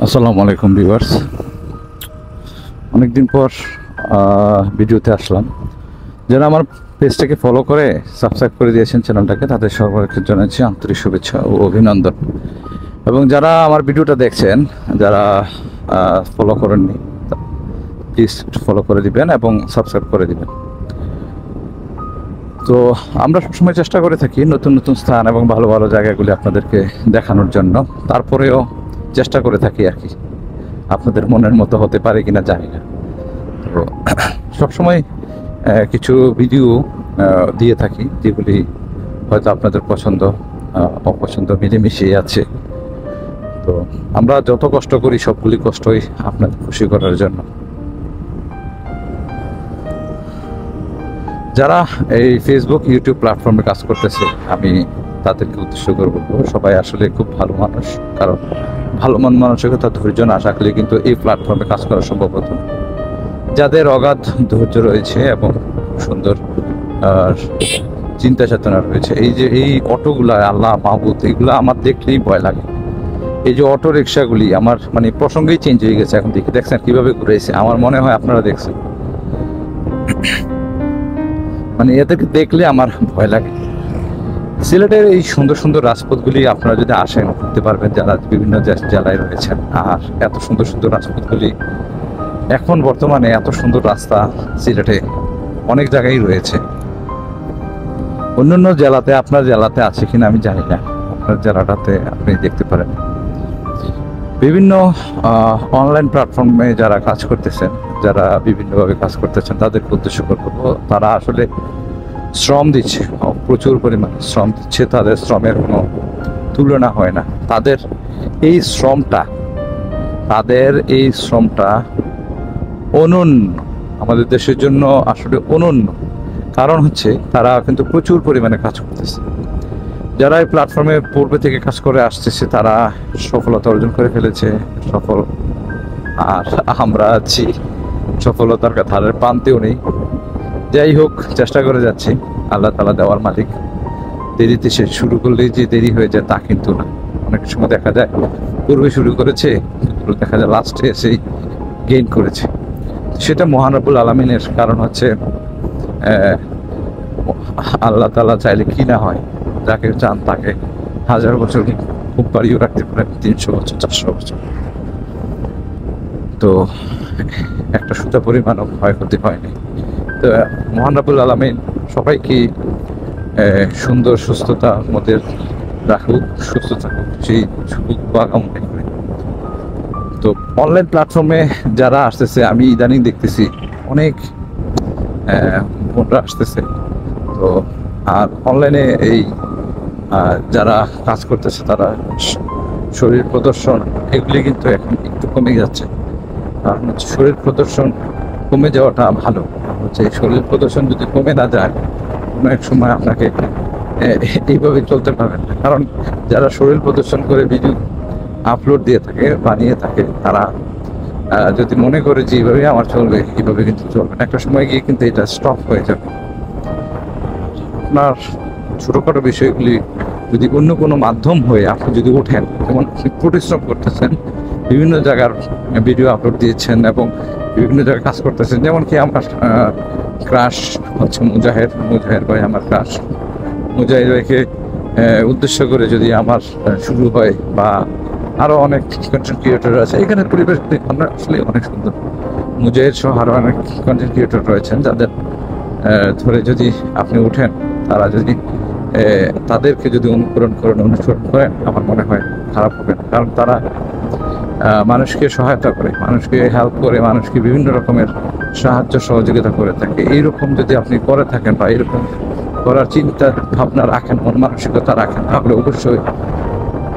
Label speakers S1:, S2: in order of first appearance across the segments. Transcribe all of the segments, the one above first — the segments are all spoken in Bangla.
S1: আসসালামু আলাইকুম ভিউয়ার্স। অনেকদিন পর ভিডিওতে আসলাম। যারা আমার পেজটাকে ফলো করে সাবস্ক্রাইব করে দিয়েছেন চ্যানেলটাকে, তাদের সবাইকে জানাচ্ছি আন্তরিক শুভেচ্ছা ও অভিনন্দন। এবং যারা আমার ভিডিওটা দেখছেন, যারা ফলো করেননি, প্লিজ ফলো করে দিবেন এবং সাবস্ক্রাইব করে দিবেন। তো আমরা সবসময় চেষ্টা করে থাকি নতুন নতুন স্থান এবং ভালো ভালো জায়গাগুলি আপনাদেরকে দেখানোর জন্য। তারপরেও চেষ্টা করে থাকি আর কি, আপনাদের মনের মতো হতে পারে কিনা জানি না। তো সবসময় কিছু ভিডিও দিয়ে থাকি যেগুলি হয়তো আপনাদের পছন্দ অপছন্দ মিলেমিশেই আছে। তো আমরা যত কষ্ট করি সবগুলি কষ্টই আপনাদের খুশি করার জন্য। যারা এই ফেসবুক ইউটিউব প্ল্যাটফর্মে কাজ করতেছে, আমি তাদেরকে উদ্দেশ্য করে বলবো, সবাই আসলে খুব ভালো মানুষ। কারণ ভালো মন মানসিকতা, ধৈর্য না থাকলে কিন্তু এই প্ল্যাটফর্মে কাজ করা সম্ভব হতো না। যাদের অগাধ ধৈর্য রয়েছে এবং সুন্দর চিন্তা চেতনা রয়েছে, এই অটোগুলা, আল্লাহ মাহবুদ, এগুলো আমার দেখলেই ভয় লাগে। এই যে অটো রিক্সাগুলি আমার মানে প্রসঙ্গেই চেঞ্জ হয়ে গেছে। এখন দেখছেন কিভাবে ঘুরেছে, আমার মনে হয় আপনারা দেখছেন। মানে এদেরকে দেখলে আমার ভয় লাগে। সিলেটের এই সুন্দর সুন্দর রাজপথগুলি আপনারা যদি আসেন ঘুরতে পারবেন, যারা বিভিন্ন জেলায় রয়েছেন। আর এত সুন্দর সুন্দর রাজপথগুলি এখন বর্তমানে, এত সুন্দর রাস্তা সিলেটে অনেক জায়গায় রয়েছে। অন্যান্য জেলাতে, আপনার জেলাতে আছে কিনা আমি জানি না, আপনার জেলাটাতে আপনি দেখতে পারেন। বিভিন্ন অনলাইন প্ল্যাটফর্মে যারা কাজ করতেছেন, যারা বিভিন্নভাবে কাজ করতেছেন, তাদেরকে উদ্দেশ্য করবো, তারা আসলে শ্রম দিচ্ছে, প্রচুর পরিমাণে শ্রম দিচ্ছে। তাদের শ্রমের কোনো তুলনা হয় না। তাদের এই শ্রমটা অনন্য, আমাদের দেশের জন্য আসলে অনন্য। কারণ হচ্ছে তারা কিন্তু প্রচুর পরিমাণে কাজ করতেছে। যারা এই প্ল্যাটফর্মে পূর্বে থেকে কাজ করে আসতেছে, তারা সফলতা অর্জন করে ফেলেছে, সফল। আর আমরা আছি সফলতার ধারের প্রান্তেও নেই। যাই হোক, চেষ্টা করে যাচ্ছি। আল্লাহ তাআলা দেওয়ার মালিক। দেরিতে সে শুরু করলেই যে দেরি হয়ে যায় তা কিন্তু না। অনেক সময় দেখা যায় পূর্বে শুরু করেছে, দেখা যায় লাস্টে এসেই গেইন করেছে। সেটা মহান রব্বুল আলামিনের। কারণ হচ্ছে আল্লাহ তাআলা চাইলে কি না হয়, যাকে চান তাকে 1000 বছর খুব বাড়িও রাখতে পারেন, 300 বছর, 400 বছর। তো একটা সুতা পরিমাণও ক্ষয়ক্ষতি হয়নি। তো মহান রব্বুল আলামিন সবাইকে সুন্দর সুস্থতার মধ্যে রাখুক, সুস্থ থাকুক, সেই সুখ বা কামনা করি। তো অনলাইন প্ল্যাটফর্মে যারা আসতেছে, আমি ইদানিং দেখতেছি অনেক বোনরা আসতেছে। তো আর অনলাইনে এই যারা কাজ করতেছে, তারা শরীর প্রদর্শন এগুলি কিন্তু এখন একটু কমে যাচ্ছে। কারণ হচ্ছে শরীর প্রদর্শন কমে যাওয়াটা ভালো। হচ্ছে শরীর প্রদর্শন যদি কমে না যায়, কোনো এক সময় আপনাকে এইভাবে চলতে পারবেন না। কারণ যারা শরীর প্রদর্শন করে ভিডিও আপলোড দিয়ে থাকে, বানিয়ে থাকে, তারা যদি মনে করে যে এইভাবে আমার চলবে, এইভাবে কিন্তু চলবে না। একটা সময় গিয়ে কিন্তু এটা স্টপ হয়ে যাবে। আপনার ছোটোখাটো বিষয়গুলি যদি অন্য কোনো মাধ্যম হয়ে আপনি যদি ওঠেন, যেমন আপনি পরিশ্রম করতেছেন, বিভিন্ন জায়গার ভিডিও আপলোড দিয়েছেন এবং বিভিন্ন জায়গায় কাজ করতেছেন। যেমন কি আমার ক্রাশ হচ্ছে মুজাহের ভাই, আমার ক্রাশ মুজাহিদ ভাইকে উদ্দেশ্য করে যদি আমার শুরু হয়, বা আরও অনেক কন্টেন্ট ক্রিয়েটর আছে, এখানে পরিবেশ আমরা আসলে অনেক সুন্দর। মুজাহিদ সহ আরও অনেক কন্টেন্ট ক্রিয়েটর রয়েছেন, যাদের ধরে যদি আপনি উঠেন, তারা যদি তাদেরকে যদি অনুসরণ করেন, আমার মনে হয় খারাপ হবে না। কারণ তারা মানুষকে সহায়তা করে, মানুষকে হেল্প করে, মানুষকে বিভিন্ন রকমের সাহায্য সহযোগিতা করে থাকে। এইরকম যদি আপনি করে থাকেন বা এরকম করার চিন্তা ভাবনা রাখেন, মন মানসিকতা রাখেন, তাহলে অবশ্যই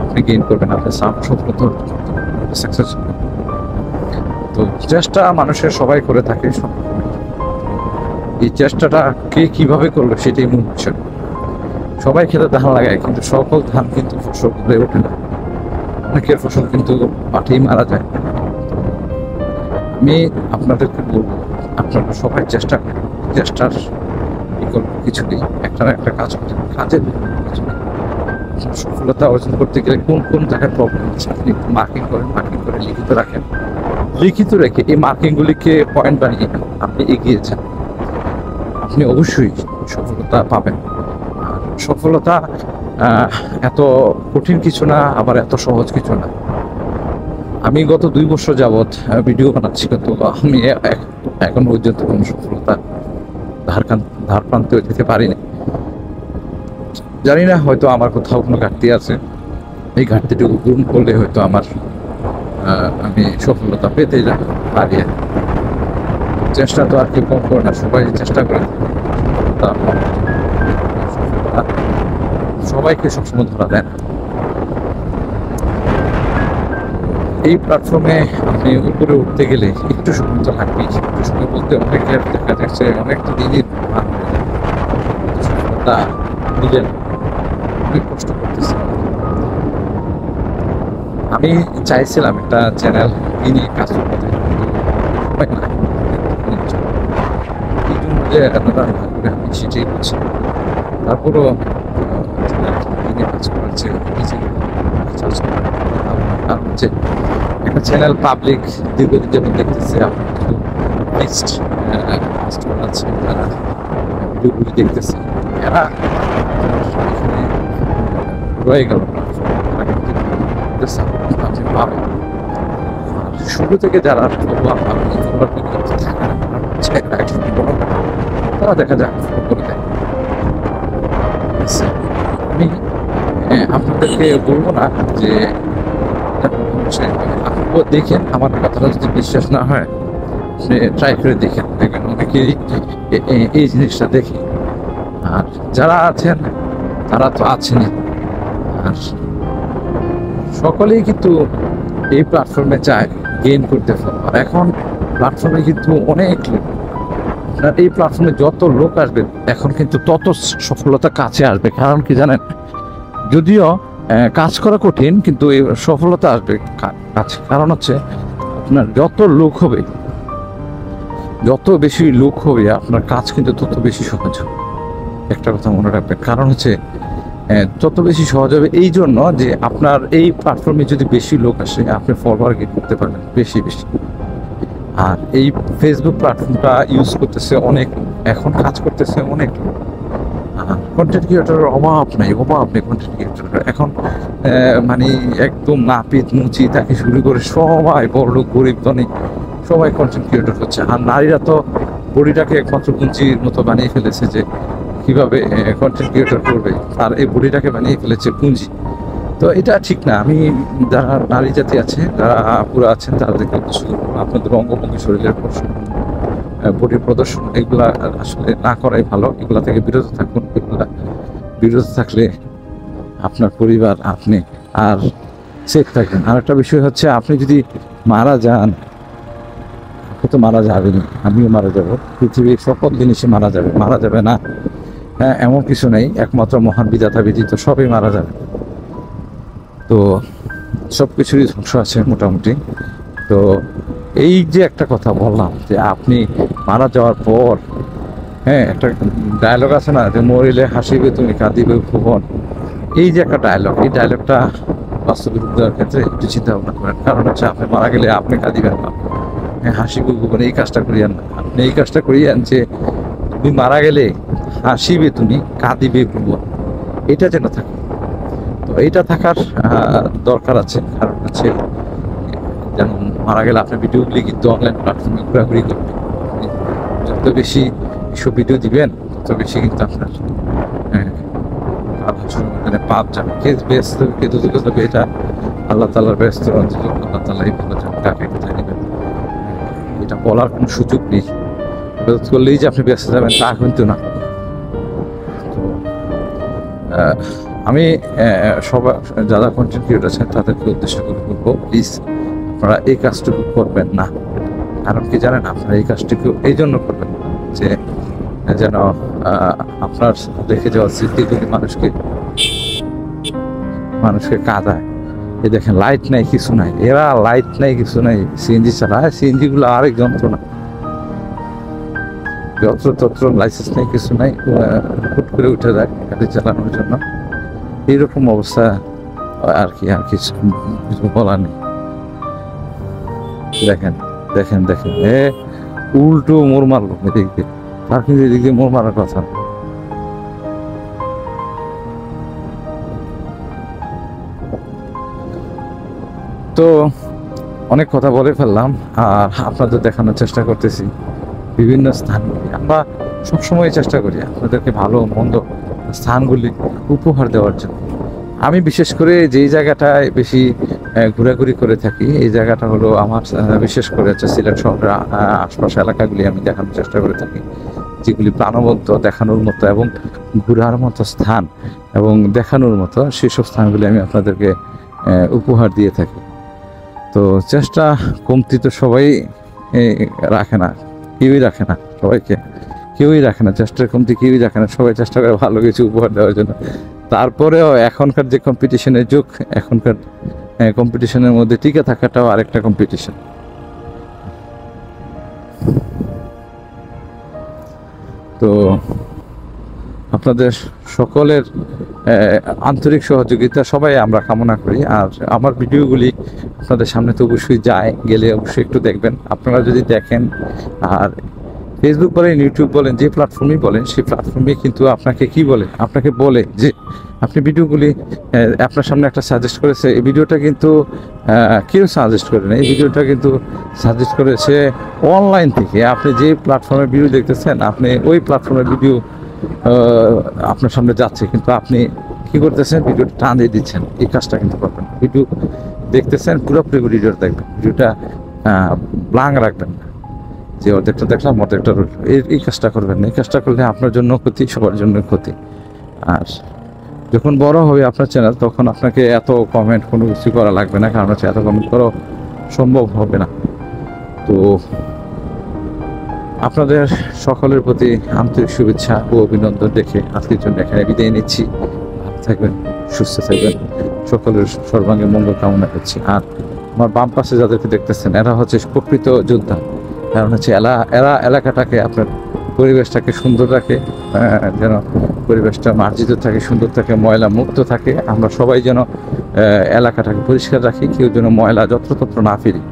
S1: আপনি গেইন করবেন, আপনি সফলতা সাকসেস। তো চেষ্টা মানুষের সবাই করে থাকে। এই চেষ্টাটা কে কিভাবে করলো সেটাই মূল বিষয়। সবাই খেতে ধান লাগায়, কিন্তু সকল ধান কিন্তু ফসল হয়ে ওঠে না। অনেকের ফসল কিন্তু মাঠেই মারা যায়। আমি আপনাদেরকে বলবো, আপনারা সবাই চেষ্টা করেন। চেষ্টার বিকল্প কিছু নেই, একটা না একটা কাজ করেন, কাজের কিছু নেই। সফলতা অর্জন করতে গেলে কোন কোন জায়গায় প্রবলেম হচ্ছে আপনি একটু মার্কিং করেন, মার্কিং করে লিখিত রাখেন। লিখিত রেখে এই মার্কিংগুলিকে পয়েন্ট বানিয়ে আপনি এগিয়ে যান, আপনি অবশ্যই সফলতা পাবেন। আর সফলতা এত কঠিন কিছু না, আবার এত সহজ কিছু না। আমি গত 2 বছর যাবৎ ভিডিও বানাচ্ছি, কিন্তু আমি এখন পর্যন্ত কোনো সফলতা ধার প্রান্তে যেতে পারিনি। জানি না, হয়তো আমার কোথাও কোনো ঘাটতি আছে, এই ঘাটতিটুকু পূরণ করলে হয়তো আমি সফলতা পেতে পারি। চেষ্টা তো আর কেউ কম করে না, সবাই চেষ্টা করে। সবাইকে সবসময় ধরা দেয় না। এই প্ল্যাটফর্মে আপনি উপরে উঠতে গেলে একটু সময় তো লাগবেই। একটু সময় বলতে অনেক দেখা যাচ্ছে অনেকটা দিনই সফলতা মিলে না, অনেক কষ্ট করতেছে। আমি চাইছিলাম একটা চ্যানেল নিয়ে কাজ করতে, এই জন্য যে আমি সেটাই বলছি। তারপরও চ্যানেল কাজ করেছে কারণ হচ্ছে একটা চ্যানেল পাবলিক দীর্ঘদিন যেমন দেখতেছে, আপনার কিছু নেক্সট কাস্টমার আছে যারা ভিডিওগুলি দেখতেছে, এরা এখানে রয়ে গেল আপনি পাবেন। শুরু থেকে যারা তারা দেখা যাক করে দেয়। আমি আপনাদেরকে বলবো না যে আপনিও দেখেন, আমার কথাটা যদি বিশ্বাস না হয় আপনি ট্রাই করে দেখেন, দেখবেন অনেকেই এই জিনিসটা দেখে। আর যারা আছেন তারা তো আছেনই, আর সকলেই কিন্তু এই প্ল্যাটফর্মে চায় গেইন করতে। আর এখন প্ল্যাটফর্মে কিন্তু অনেক লোক, আপনার এই প্ল্যাটফর্মে যত লোক আসবে এখন কিন্তু তত সফলতা কাছে আসবে। কারণ কি জানেন, যদিও কাজ করা কঠিন, কিন্তু এই সফলতা আসবে কাছে। কারণ হচ্ছে আপনার যত লোক হবে, যত বেশি লোক হবে, আপনার কাজ কিন্তু তত বেশি সহজ হবে। একটা কথা মনে রাখবেন, কারণ হচ্ছে তত বেশি সহজ হবে এই জন্য যে আপনার এই প্ল্যাটফর্মে যদি বেশি লোক আসে, আপনি ফলোয়ার গেইন করতে পারবেন বেশি বেশি। আর এই ফেসবুক প্ল্যাটফর্মটা ইউজ করতেছে অনেক, এখন কাজ করতেছে অনেক লোক। কন্টেন্ট ক্রিয়েটরের অভাব নেই কন্টেন্ট ক্রিয়েটর এখন মানে একদম নাপিত মুচি তাকে শুরু করে সবাই বড় লোক গরিব ধনী সবাই কন্টেন্ট ক্রিয়েটর হচ্ছে। আর নারীরা তো বডিটাকে একমাত্র পুঁজির মতো বানিয়ে ফেলেছে, যে কিভাবে কন্টেন্ট ক্রিয়েটর করবে, আর এই বডিটাকে বানিয়ে ফেলেছে পুঁজি। তো এটা ঠিক না। আমি যারা নারী জাতি আছে, যারা পুরো আছেন, তাদেরকে আপনাদের অঙ্গভঙ্গি, শরীরের বডির প্রদর্শন, এগুলা আসলে না করাই ভালো। এগুলা থেকে বিরত থাকুন। এগুলা বিরত থাকলে আপনার পরিবার, আপনি আর সেফ থাকবেন। আর একটা বিষয় হচ্ছে, আপনি যদি মারা যান, আপনি তো মারা যাবেন, আমিও মারা যাব, পৃথিবীর সকল জিনিসই মারা যাবে না, হ্যাঁ এমন কিছু নেই। একমাত্র মহান বিধাতা ব্যতীত সবই মারা যাবে। তো সব কিছুরই ধ্বংস আছে মোটামুটি। তো এই যে একটা কথা বললাম যে আপনি মারা যাওয়ার পর, হ্যাঁ একটা ডায়লগ আছে না, যে মরিলে হাসিবে তুমি কাঁদিবে ভুবন। এই যে একটা ডায়লগ, এই ডায়লগটা বাস্তবিক দেওয়ার ক্ষেত্রে একটু চিন্তা ভাবনা করেন। কারণ হচ্ছে আপনি মারা গেলে আপনি কাঁদিবেন না, হ্যাঁ হাসিবে ভুবন, এই কাজটা করিয়েন না। আপনি এই কাজটা করিয়েন যে তুমি মারা গেলে হাসিবে তুমি কাঁদিবে ভুবন, এটা যেন থাকে। তো এইটা থাকার দরকার আছে। কারণ হচ্ছে যেমন মারা গেলে আপনার ভিডিওগুলি কিন্তু অনলাইন প্ল্যাটফর্মে ঘোরাঘুরি করবে। যত বেশি এসব ভিডিও দিবেন, তত বেশি কিন্তু আপনার পাপ যাবে। কে ব্যস্ত, কে দুঃখ যাবে, এটা আল্লাহ তাআলার ব্যস্ত। আল্লাহ তাআলাই ভালো যাবে, কাকে কোথায় নেবেন এটা বলার কোনো সুযোগ নেই। করলেই যে আপনি ব্যস্ত যাবেন তা কিন্তু না। তো আমি সবাই যারা কন্টেন্ট ক্রিয়েটর আছেন তাদেরকে উদ্দেশ্য করে বলবো, প্লিজ আপনারা এই কাজটুকু করবেন না। কারণ কি জানেন, আপনারা এই কাজটুকু এই জন্য করবেন যে যেন আপনার দেখে যাওয়ার স্মৃতিগুলি মানুষকে কাঁদায়। এই দেখেন লাইট নাই, কিছু নাই, এরা লাইট নাই, কিছু নাই, সিএনজি চালায়। সিএনজি গুলো আরেক যন্ত্রণা, যত্র লাইসেন্স নেই, কিছু নাই, হুট করে উঠে যায় গাড়ি চালানোর জন্য। এইরকম অবস্থা আর কি, আর কিছু কিছু বলার নেই। দেখেন দেখেন দেখেন, উল্টো মোড় মারলো এদিক দিয়ে, আর কিন্তু এদিক দিয়ে মোড় মারার কথা না। তো অনেক কথা বলে ফেললাম, আর আপনাদের দেখানোর চেষ্টা করতেছি বিভিন্ন স্থানগুলি। আমরা সবসময় চেষ্টা করি আপনাদেরকে ভালো মন্দ স্থানগুলি উপহার দেওয়ার জন্য। আমি বিশেষ করে যেই জায়গাটায় বেশি ঘোরাঘুরি করে থাকি, এই জায়গাটা হলো আমার বিশেষ করে হচ্ছে সিলেট শহরের আশপাশ এলাকাগুলি আমি দেখানোর চেষ্টা করে থাকি, যেগুলি প্রাণবন্ত, দেখানোর মতো এবং ঘোরার মতো স্থান এবং দেখানোর মতো সেসব স্থানগুলি আমি আপনাদেরকে উপহার দিয়ে থাকি। তো চেষ্টা কমতি তো সবাই রাখে না, কেউই রাখে না, কেউই রাখে না, চেষ্টার কমতি কেউই রাখে না, সবাই চেষ্টা করে ভালো কিছু উপহার দেওয়ার জন্য। তারপরেও এখনকার যে কম্পিটিশনের যুগ, এখনকার কম্পিটিশনের মধ্যে টিকে থাকাটাও আরেকটা কম্পিটিশন। তো আপনাদের সকলের আন্তরিক সহযোগিতা সবাই আমরা কামনা করি। আর আমার ভিডিওগুলি আপনাদের সামনে তো অবশ্যই যায়, গেলে অবশ্যই একটু দেখবেন। আপনারা যদি দেখেন, আর ফেসবুক বলেন, ইউটিউব বলেন, যে প্ল্যাটফর্মই বলেন, সেই প্ল্যাটফর্মে কিন্তু আপনাকে কি বলে, আপনাকে বলে যে আপনি ভিডিওগুলি আপনার সামনে একটা সাজেস্ট করেছে, এই ভিডিওটা কিন্তু কেউ সাজেস্ট করে না, এই ভিডিওটা কিন্তু সাজেস্ট করেছে অনলাইন থেকে। আপনি যে প্ল্যাটফর্মের ভিডিও দেখতেছেন, আপনি ওই প্ল্যাটফর্মের ভিডিও আপনার সামনে যাচ্ছে, কিন্তু আপনি কি করতেছেন, ভিডিওটা টান দিয়ে দিচ্ছেন। এই কাজটা কিন্তু করবেন। ভিডিও দেখতেছেন, পুরোপুরি ভিডিওটা দেখবেন, ভিডিওটা ব্লাঙ্ক রাখবেন না, যে অর্ধেকটা দেখলাম অর্ধেকটা রইল, এই কাজটা করবেন না। এই কাজটা করলে আপনার জন্য ক্ষতি, সবার জন্য ক্ষতি। আর যখন বড় হবে আপনার চ্যানেল, তখন আপনাকে এত কমেন্ট কোনো কিছু করা লাগবে না, কারণ হচ্ছে এত কমেন্ট করা সম্ভব হবে না। তো আপনাদের সকলের প্রতি আন্তরিক শুভেচ্ছা ও অভিনন্দন রেখে আজকের জন্য এখানে বিদায় নিচ্ছি। ভালো থাকবেন, সুস্থ থাকবেন, সকলের সর্বাঙ্গীন মঙ্গল কামনা করছি। আর আমার বাম পাশে যাদেরকে দেখতেছেন, এরা হচ্ছে প্রকৃত যোদ্ধা। কারণ হচ্ছে এরা এলাকাটাকে, আপনার পরিবেশটাকে সুন্দর রাখে, যেন পরিবেশটা মার্জিত থাকে, সুন্দর থাকে, ময়লা মুক্ত থাকে। আমরা সবাই যেন এলাকাটাকে পরিষ্কার রাখি, কেউ যেন ময়লা যত্রতত্র না ফেলি।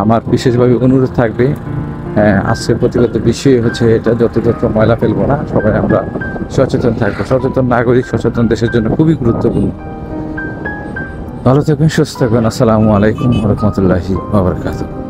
S1: আমার বিশেষভাবে অনুরোধ থাকবে, আজকের প্রতিগত বিষয় হচ্ছে এটা, যত্রতত্র ময়লা ফেলবো না, সবাই আমরা সচেতন থাকবো। সচেতন নাগরিক, সচেতন দেশের জন্য খুবই গুরুত্বপূর্ণ। ভালো থাকবেন, সুস্থ থাকবেন। আসসালামু আলাইকুম ওয়া রাহমাতুল্লাহি ওয়া বারাকাতুহু।